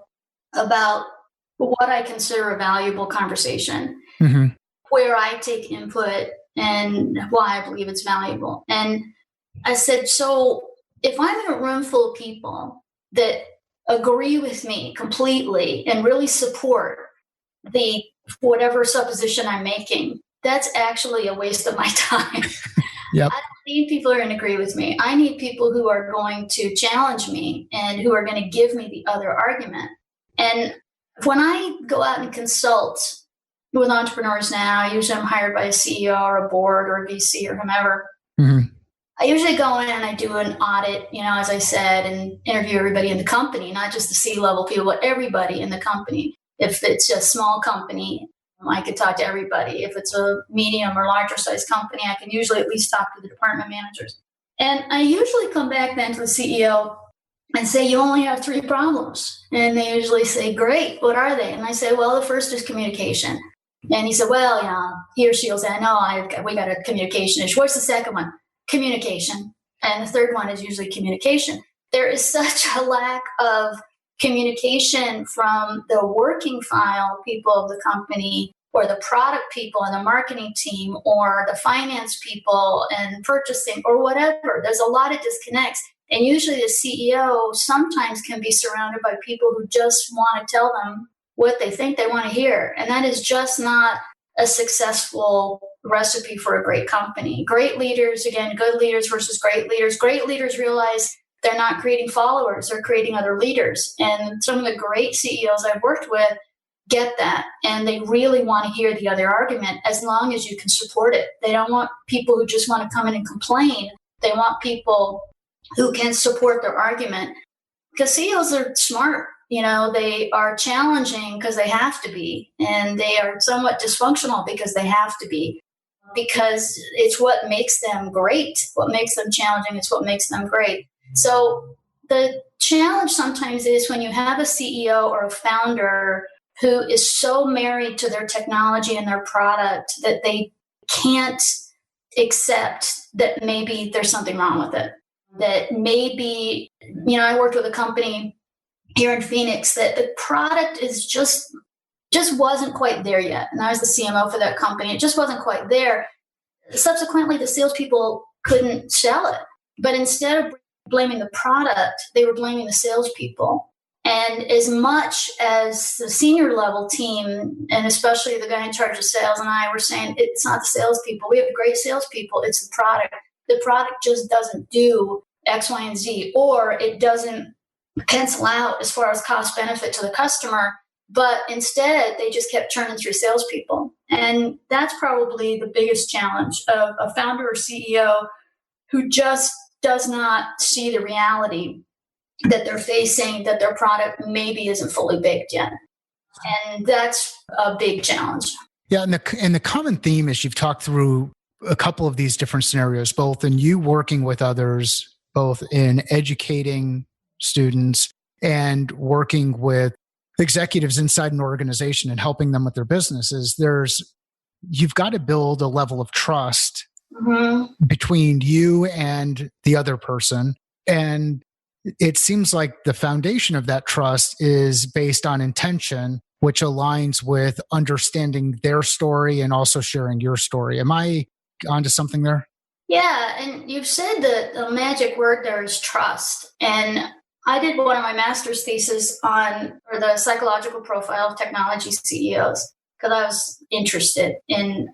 about what I consider a valuable conversation, where I take input and why I believe it's valuable. And I said, so if I'm in a room full of people that agree with me completely and really support the whatever supposition I'm making, that's actually a waste of my time. Yep. I don't need people who are going to agree with me. I need people who are going to challenge me and who are going to give me the other argument. And when I go out and consult with entrepreneurs now, usually I'm hired by a CEO or a board or a VC or whomever. I usually go in and I do an audit, as I said, and interview everybody in the company, not just the C-level people, but everybody in the company. If it's a small company, I could talk to everybody. If it's a medium or larger size company, I can usually at least talk to the department managers. And I usually come back then to the CEO and say, you only have 3 problems. And they usually say, great, what are they? And I say, well, the first is communication. And he said, well, he or she will say, I know we got a communication issue. What's the second one? Communication. And the third one is usually communication. There is such a lack of communication from the working file people of the company or the product people and the marketing team or the finance people and purchasing or whatever. There's a lot of disconnects. And usually the CEO sometimes can be surrounded by people who just want to tell them what they think they want to hear. And that is just not a successful recipe for a great company. Great leaders, again, good leaders versus great leaders. Great leaders realize they're not creating followers, they're creating other leaders. And some of the great CEOs I've worked with get that. And they really want to hear the other argument as long as you can support it. They don't want people who just want to come in and complain. They want people who can support their argument. Because CEOs are smart. They are challenging because they have to be. And they are somewhat dysfunctional because they have to be. Because it's what makes them great. What makes them challenging is what makes them great. So the challenge sometimes is when you have a CEO or a founder who is so married to their technology and their product that they can't accept that maybe there's something wrong with it. That maybe, I worked with a company here in Phoenix that the product is just wasn't quite there yet. And I was the CMO for that company. It just wasn't quite there. Subsequently, the salespeople couldn't sell it. But instead of blaming the product, they were blaming the salespeople. And as much as the senior level team, and especially the guy in charge of sales and I were saying, it's not the salespeople. We have great salespeople. It's the product. The product just doesn't do X, Y, and Z, or it doesn't pencil out as far as cost benefit to the customer. But instead, they just kept churning through salespeople. And that's probably the biggest challenge of a founder or CEO who just does not see the reality that they're facing, that their product maybe isn't fully baked yet. And that's a big challenge. Yeah. And the common theme is you've talked through a couple of these different scenarios, both in you working with others, both in educating students and working with executives inside an organization and helping them with their businesses. You've got to build a level of trust between you and the other person. And it seems like the foundation of that trust is based on intention, which aligns with understanding their story and also sharing your story. Am I onto something there? Yeah. And you've said that the magic word there is trust. And I did one of my master's thesis for the psychological profile of technology CEOs, because I was interested in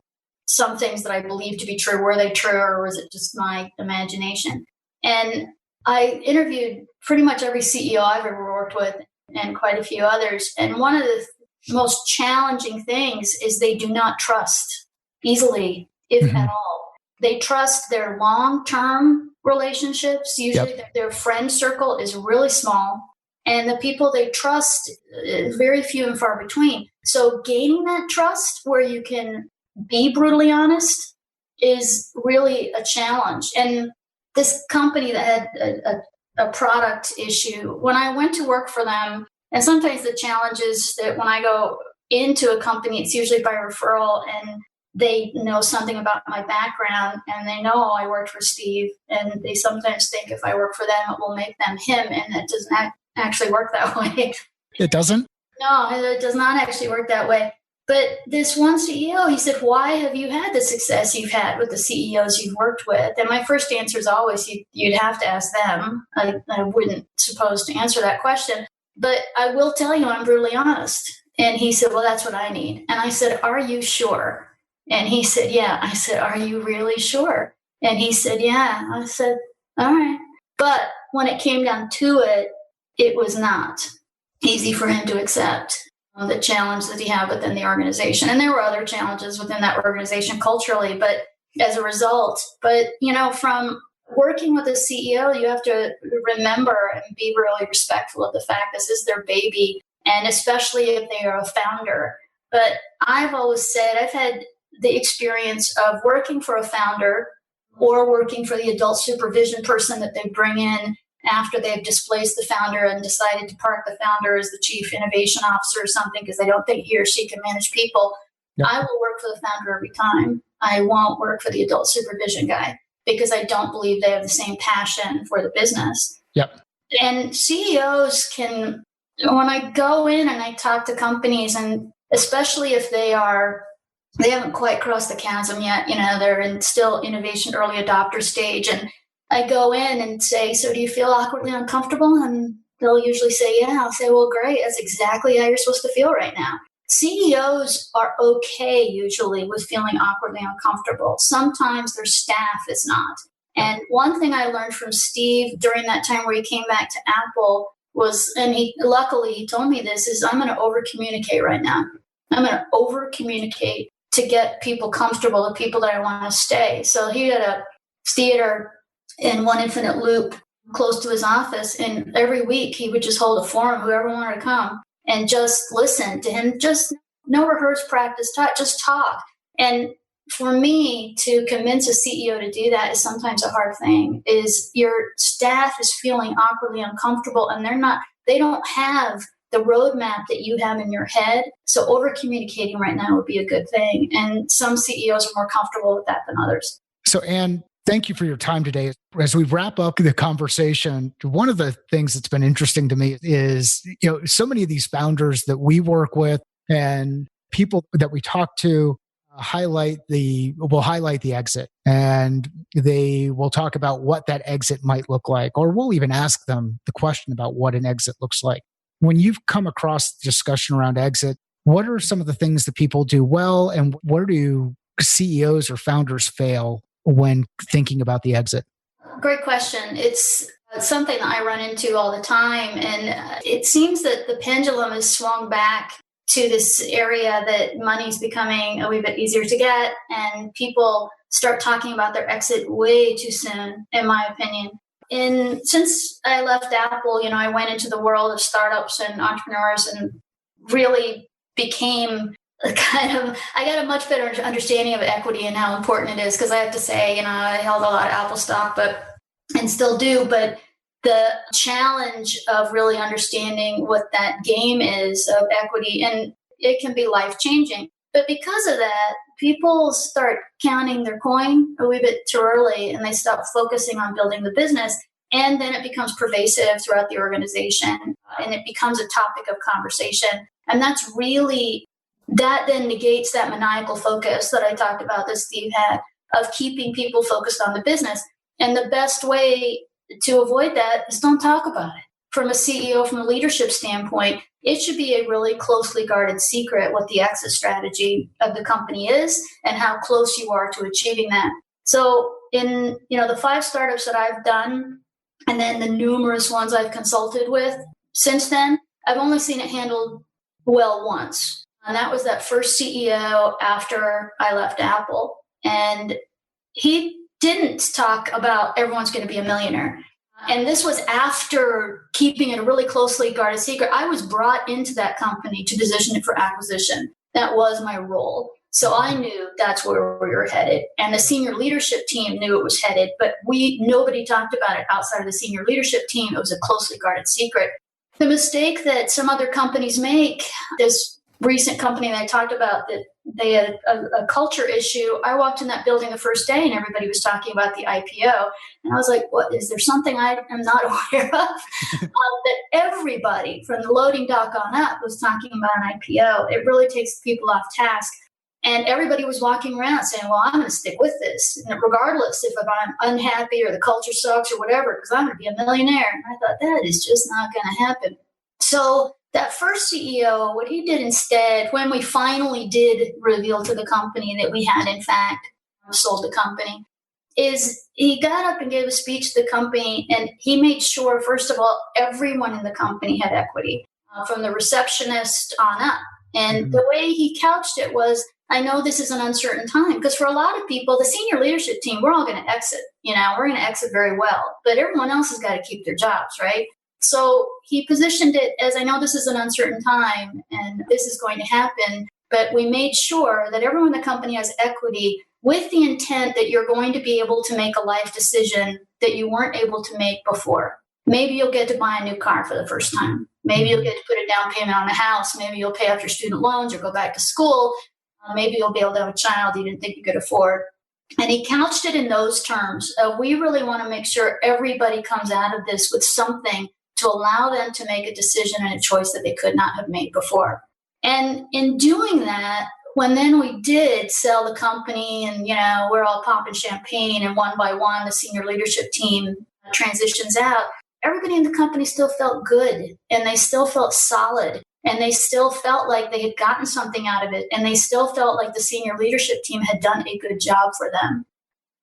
some things that I believed to be true. Were they true, or was it just my imagination? And I interviewed pretty much every CEO I've ever worked with and quite a few others. And one of the most challenging things is they do not trust easily, if at all. They trust their long-term relationships. Usually their friend circle is really small. And the people they trust, very few and far between. So gaining that trust where you can be brutally honest is really a challenge. And this company that had a product issue, when I went to work for them, and sometimes the challenge is that when I go into a company, it's usually by referral, and they know something about my background, and they know I worked for Steve, and they sometimes think if I work for them, it will make them him, and it doesn't actually work that way. It doesn't? No, it does not actually work that way. But this one CEO, he said, why have you had the success you've had with the CEOs you've worked with? And my first answer is always, you'd have to ask them. I wouldn't suppose to answer that question. But I will tell you, I'm brutally honest. And he said, well, that's what I need. And I said, are you sure? And he said, yeah. I said, are you really sure? And he said, yeah. I said, all right. But when it came down to it, it was not easy for him to accept the challenge that he had within the organization. And there were other challenges within that organization culturally, but as a result, from working with a CEO, you have to remember and be really respectful of the fact this is their baby, and especially if they are a founder. But I've always said I've had the experience of working for a founder or working for the adult supervision person that they bring in after they've displaced the founder and decided to park the founder as the chief innovation officer or something because they don't think he or she can manage people. Yep. I will work for the founder every time. I won't work for the adult supervision guy because I don't believe they have the same passion for the business. Yep. And CEOs can, when I go in and I talk to companies, and especially if they haven't quite crossed the chasm yet, they're in still innovation early adopter stage, and I go in and say, so do you feel awkwardly uncomfortable? And they'll usually say, yeah. I'll say, well, great. That's exactly how you're supposed to feel right now. CEOs are okay usually with feeling awkwardly uncomfortable. Sometimes their staff is not. And one thing I learned from Steve during that time where he came back to Apple was, and luckily he told me this, is I'm going to over-communicate right now. I'm going to over-communicate to get people comfortable, the people that I want to stay. So he had a theater in One Infinite Loop close to his office. And every week he would just hold a forum, whoever wanted to come, and just listen to him. Just no rehearsed practice, talk, just talk. And for me, to convince a CEO to do that is sometimes a hard thing. Is your staff is feeling awkwardly uncomfortable, and they don't have the roadmap that you have in your head. So over communicating right now would be a good thing. And some CEOs are more comfortable with that than others. So, Anne, thank you for your time today. As we wrap up the conversation, one of the things that's been interesting to me is, so many of these founders that we work with and people that we talk to will highlight the exit, and they will talk about what that exit might look like, or we'll even ask them the question about what an exit looks like. When you've come across the discussion around exit, what are some of the things that people do well, and where do CEOs or founders fail when thinking about the exit? Great question. It's something that I run into all the time. And it seems that the pendulum has swung back to this area that money's becoming a wee bit easier to get, and people start talking about their exit way too soon, in my opinion. And since I left Apple, I went into the world of startups and entrepreneurs and really became I got a much better understanding of equity and how important it is, because I have to say, I held a lot of Apple stock, and still do, but the challenge of really understanding what that game is of equity, and it can be life-changing. But because of that, people start counting their coin a wee bit too early, and they stop focusing on building the business. And then it becomes pervasive throughout the organization, and it becomes a topic of conversation. And that then negates that maniacal focus that I talked about that Steve had, of keeping people focused on the business. And the best way to avoid that is don't talk about it. From a CEO, from a leadership standpoint, it should be a really closely guarded secret what the exit strategy of the company is and how close you are to achieving that. So in the 5 startups that I've done, and then the numerous ones I've consulted with since then, I've only seen it handled well once. And that was that first CEO after I left Apple. And he didn't talk about everyone's going to be a millionaire. And this was after keeping it a really closely guarded secret. I was brought into that company to position it for acquisition. That was my role. So I knew that's where we were headed. And the senior leadership team knew it was headed, but nobody talked about it outside of the senior leadership team. It was a closely guarded secret. The mistake that some other companies make, this recent company that I talked about, that they had a culture issue. I walked in that building the first day and everybody was talking about the IPO. And I was like, what, is there something I am not aware of? That everybody from the loading dock on up was talking about an IPO. It really takes people off task. And everybody was walking around saying, well, I'm going to stick with this, and regardless if I'm unhappy or the culture sucks or whatever, because I'm going to be a millionaire. And I thought, that is just not going to happen. So that first CEO, what he did instead, when we finally did reveal to the company that we had, in fact, sold the company, is he got up and gave a speech to the company, and he made sure, first of all, everyone in the company had equity, from the receptionist on up. And the way he couched it was, I know this is an uncertain time, because for a lot of people, the senior leadership team, we're all going to exit. We're going to exit very well, but everyone else has got to keep their jobs, right? So he positioned it as, I know this is an uncertain time and this is going to happen, but we made sure that everyone in the company has equity, with the intent that you're going to be able to make a life decision that you weren't able to make before. Maybe you'll get to buy a new car for the first time. Maybe you'll get to put a down payment on a house. Maybe you'll pay off your student loans or go back to school. Maybe you'll be able to have a child you didn't think you could afford. And he couched it in those terms. We really want to make sure everybody comes out of this with something to allow them to make a decision and a choice that they could not have made before. And in doing that, when then we did sell the company and, we're all popping champagne and one by one, the senior leadership team transitions out, everybody in the company still felt good, and they still felt solid, and they still felt like they had gotten something out of it, and they still felt like the senior leadership team had done a good job for them.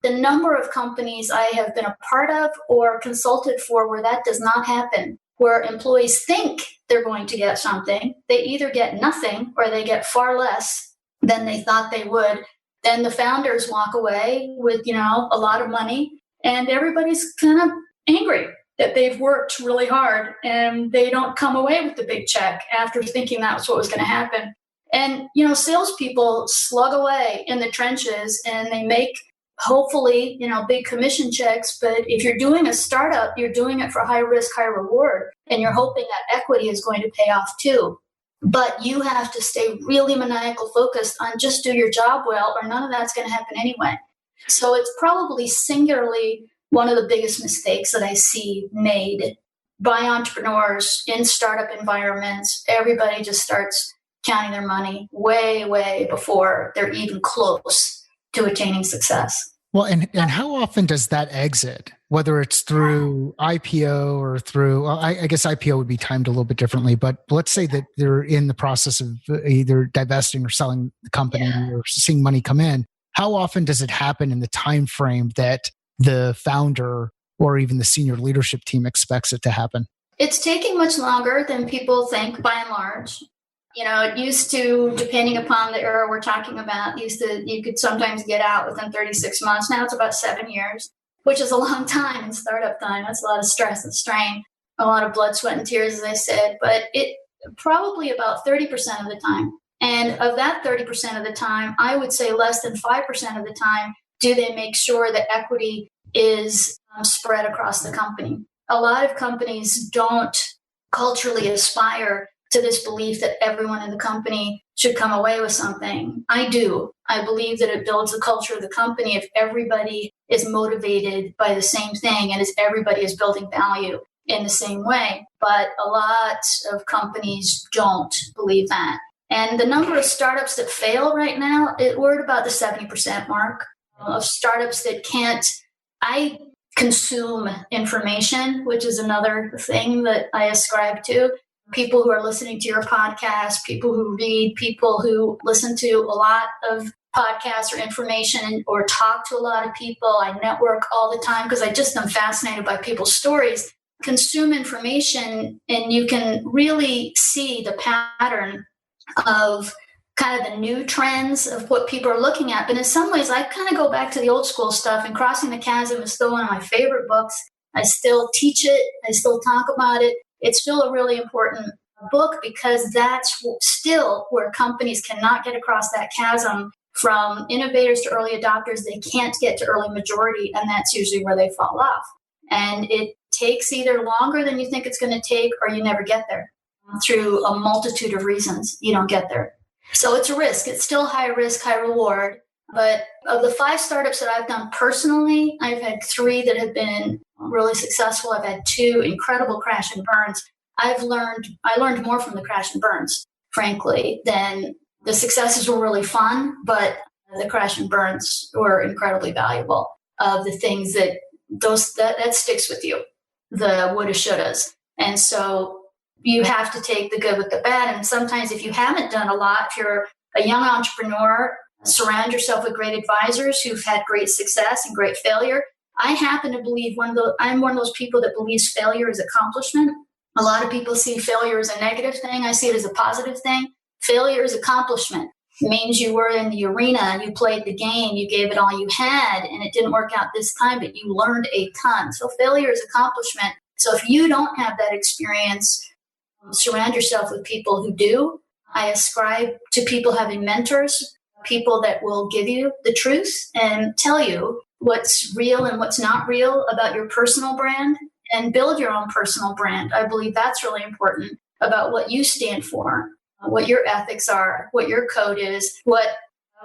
The number of companies I have been a part of or consulted for where that does not happen, where employees think they're going to get something, they either get nothing or they get far less than they thought they would. Then the founders walk away with, a lot of money, and everybody's kind of angry that they've worked really hard and they don't come away with the big check after thinking that's what was going to happen. And, salespeople slug away in the trenches and they make hopefully, big commission checks. But if you're doing a startup, you're doing it for high risk, high reward, and you're hoping that equity is going to pay off too. But you have to stay really maniacal focused on just do your job well, or none of that's going to happen anyway. So it's probably singularly one of the biggest mistakes that I see made by entrepreneurs in startup environments. Everybody just starts counting their money way, way before they're even close to attaining success. Well, and how often does that exit, whether it's through IPO or through, well, I guess IPO would be timed a little bit differently, but let's say that they're in the process of either divesting or selling the company or seeing money come in. How often does it happen in the time frame that the founder or even the senior leadership team expects it to happen? It's taking much longer than people think by and large. It used to, depending upon the era we're talking about, you could sometimes get out within 36 months. Now it's about 7 years, which is a long time in startup time. That's a lot of stress and strain, a lot of blood, sweat, and tears, as I said. But it probably about 30% of the time. And of that 30% of the time, I would say less than 5% of the time do they make sure that equity is spread across the company. A lot of companies don't culturally aspire to this belief that everyone in the company should come away with something. I do. I believe that it builds the culture of the company if everybody is motivated by the same thing and as everybody is building value in the same way. But a lot of companies don't believe that. And the number of startups that fail right now, we're at about the 70% mark of startups that can't. I consume information, which is another thing that I ascribe to. People who are listening to your podcast, people who read, people who listen to a lot of podcasts or information or talk to a lot of people. I network all the time because I just am fascinated by people's stories. Consume information and you can really see the pattern of kind of the new trends of what people are looking at. But in some ways, I kind of go back to the old school stuff, and Crossing the Chasm is still one of my favorite books. I still teach it. I still talk about it. It's still a really important book because that's still where companies cannot get across that chasm from innovators to early adopters. They can't get to early majority, and that's usually where they fall off. And it takes either longer than you think it's going to take, or you never get there. Through a multitude of reasons, you don't get there. So it's a risk. It's still high risk, high reward. But of the 5 startups that I've done personally, I've had 3 that have been really successful. I've had 2 incredible crash and burns. I learned more from the crash and burns, frankly, than the successes were really fun, but the crash and burns were incredibly valuable. Of the things that sticks with you, the woulda, shouldas. And so you have to take the good with the bad. And sometimes if you haven't done a lot, if you're a young entrepreneur, surround yourself with great advisors who've had great success and great failure. I happen to believe I'm one of those people that believes failure is accomplishment. A lot of people see failure as a negative thing. I see it as a positive thing. Failure is accomplishment. It means you were in the arena, you played the game, you gave it all you had, and it didn't work out this time, but you learned a ton. So failure is accomplishment. So if you don't have that experience, surround yourself with people who do. I ascribe to people having mentors, people that will give you the truth and tell you what's real and what's not real about your personal brand, and build your own personal brand. I believe that's really important about what you stand for, what your ethics are, what your code is,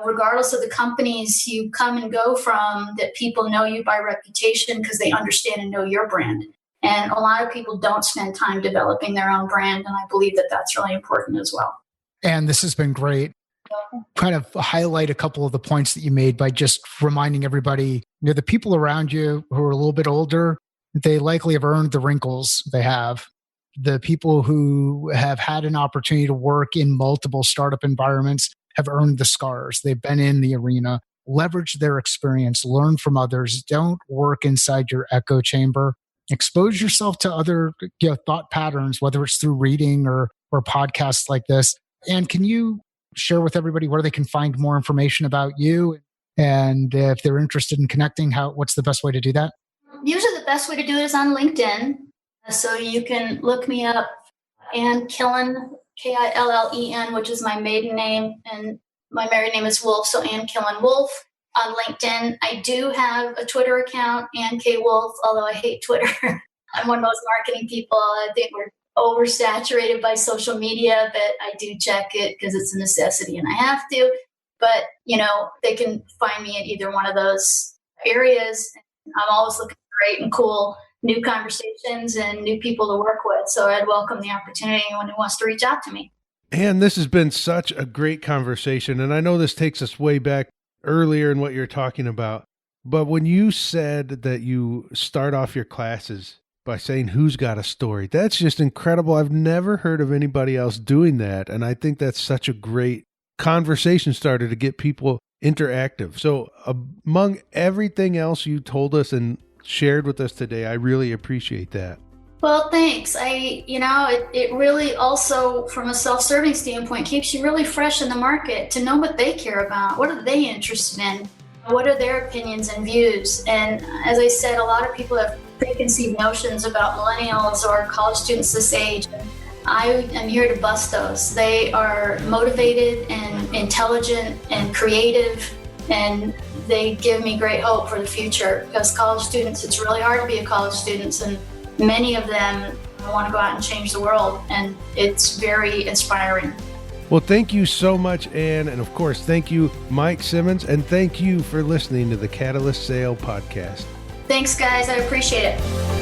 regardless of the companies you come and go from, that people know you by reputation because they understand and know your brand. And a lot of people don't spend time developing their own brand. And I believe that that's really important as well. And this has been great. Kind of highlight a couple of the points that you made by just reminding everybody, the people around you who are a little bit older, they likely have earned the wrinkles they have. The people who have had an opportunity to work in multiple startup environments have earned the scars. They've been in the arena. Leverage their experience, learn from others. Don't work inside your echo chamber. Expose yourself to other thought patterns, whether it's through reading or podcasts like this. And can you share with everybody where they can find more information about you? And if they're interested in connecting, what's the best way to do that? Usually the best way to do it is on LinkedIn. So you can look me up, Ann Killen, Killen, which is my maiden name, and my married name is Wolf, so Ann Killen Wolf. On LinkedIn, I do have a Twitter account, Ann K. Wolf, although I hate Twitter. I'm one of those marketing people. I think we're oversaturated by social media, but I do check it because it's a necessity and I have to. But, they can find me in either one of those areas. I'm always looking for great and cool new conversations and new people to work with. So I'd welcome the opportunity, anyone who wants to reach out to me. And this has been such a great conversation. And I know this takes us way back earlier in what you're talking about. But when you said that you start off your classes by saying, who's got a story? That's just incredible. I've never heard of anybody else doing that. And I think that's such a great conversation starter to get people interactive. So among everything else you told us and shared with us today, I really appreciate that. Well, thanks. It really also, from a self-serving standpoint, keeps you really fresh in the market to know what they care about. What are they interested in? What are their opinions and views? And as I said, a lot of people have preconceived notions about millennials or college students this age. And I am here to bust those. They are motivated and intelligent and creative, and they give me great hope for the future, because college students, it's really hard to be a college student, and many of them want to go out and change the world, and it's very inspiring. Well, thank you so much, Ann. And of course, thank you, Mike Simmons. And thank you for listening to the Catalyst Sale Podcast. Thanks, guys. I appreciate it.